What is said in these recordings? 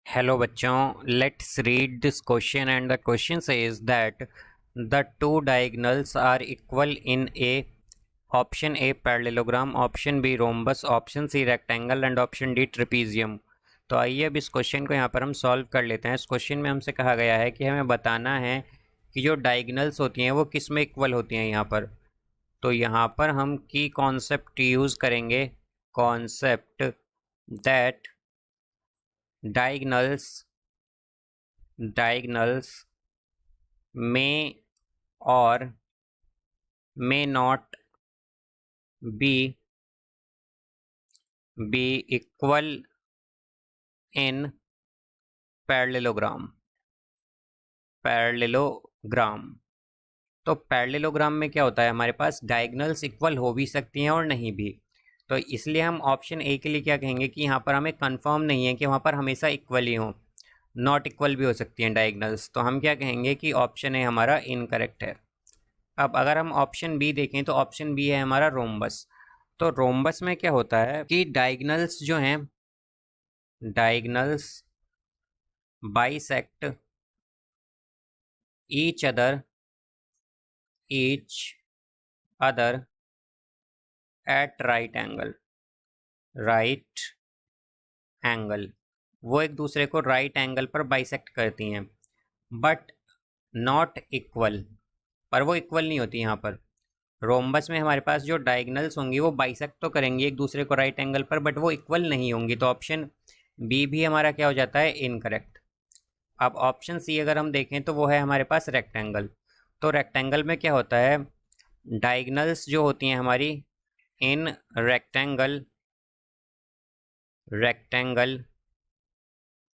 Hello बच्चों, let's read this question and the question says that the two diagonals are equal in a option A parallelogram, option B rhombus, option C rectangle and option D trapezium. तो आइए अब इस question को यहाँ पर हम solve कर लेते हैं। इस क्वेश्चन में हमसे कहा गया है कि हमें बताना है कि जो डायगोनल्स होती हैं वो किस में इक्वल होती हैं यहाँ पर। तो यहाँ पर हम की कॉन्सेप्ट यूज़ करेंगे, concept that diagonals may or may not be equal in parallelogram. तो पैरेललोग्राम में क्या होता है, हमारे पास डायगोनल्स इक्वल हो भी सकती हैं और नहीं भी। तो इसलिए हम ऑप्शन ए के लिए क्या कहेंगे कि यहाँ पर हमें कंफर्म नहीं है कि वहाँ पर हमेशा इक्वल ही हो, नॉट इक्वल भी हो सकती हैं डायगोनल्स। तो हम क्या कहेंगे कि ऑप्शन ए हमारा इनकरेक्ट है। अब अगर हम ऑप्शन बी देखें तो ऑप्शन बी है हमारा रोम्बस। तो रोम्बस में क्या होता है कि डायगोनल्स जो हैं, diagonals bisect each other at right angle. वो एक दूसरे को राइट एंगल पर बाइसेक्ट करती हैं, बट नॉट इक्वल, पर वो इक्वल नहीं होती। यहाँ पर रोम्बस में हमारे पास जो डायगोनल्स होंगी वो बाइसेक्ट तो करेंगी एक दूसरे को राइट एंगल पर, बट वो इक्वल नहीं होंगी। तो ऑप्शन बी भी हमारा क्या हो जाता है, इनकरेक्ट। अब ऑप्शन सी अगर हम देखें तो वो है हमारे पास रेक्टेंगल। तो रेक्टेंगल में क्या होता है, डायगोनल्स जो होती हैं हमारी इन rectangle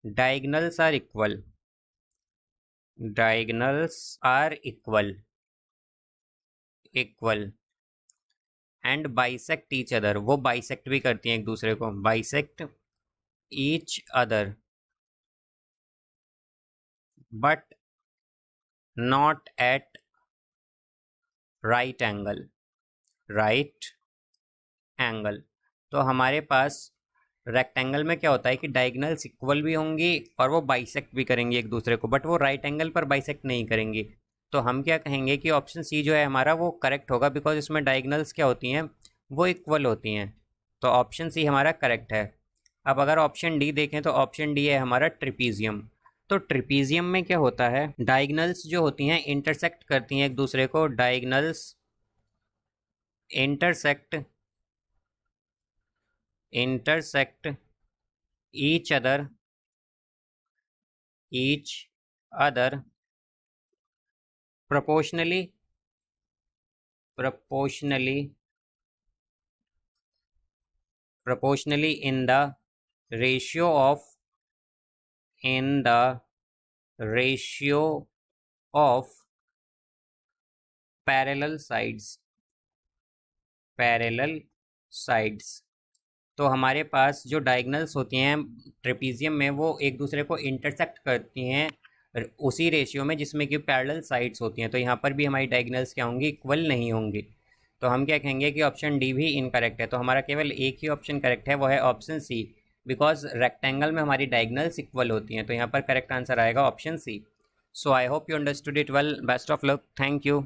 diagonals are equal and bisect each other. वो बाइसेक्ट भी करती हैं एक दूसरे को, bisect each other but not at right angle. तो हमारे पास रेक्टेंगल में क्या होता है कि डायगोनल्स इक्वल भी होंगी और वो बाइसेक्ट भी करेंगी एक दूसरे को, बट वो राइट एंगल पर बाइसेक्ट नहीं करेंगी। तो हम क्या कहेंगे कि ऑप्शन सी जो है हमारा वो करेक्ट होगा, बिकॉज इसमें डायगोनल्स क्या होती हैं, वो इक्वल होती हैं। तो ऑप्शन सी हमारा करेक्ट है। अब अगर ऑप्शन डी देखें तो ऑप्शन डी है हमारा ट्रिपीजियम। तो ट्रिपीजियम में क्या होता है, डायगोनल्स जो होती हैं इंटरसेक्ट करती हैं एक दूसरे को, diagonals intersect each other proportionally in the ratio of parallel sides। तो हमारे पास जो डायगोनल्स होती हैं ट्रेपीजियम में वो एक दूसरे को इंटरसेक्ट करती हैं उसी रेशियो में जिसमें कि पैरेलल साइड्स होती हैं। तो यहाँ पर भी हमारी डायगोनल्स क्या होंगी, इक्वल नहीं होंगी। तो हम क्या कहेंगे कि ऑप्शन डी भी इनकरेक्ट है। तो हमारा केवल एक ही ऑप्शन करेक्ट है, वो है ऑप्शन सी, बिकॉज रेक्टेंगल में हमारी डायगोनल्स इक्वल होती हैं। तो यहाँ पर करेक्ट आंसर आएगा option C. So I hope you understood it well. Best of luck. Thank you.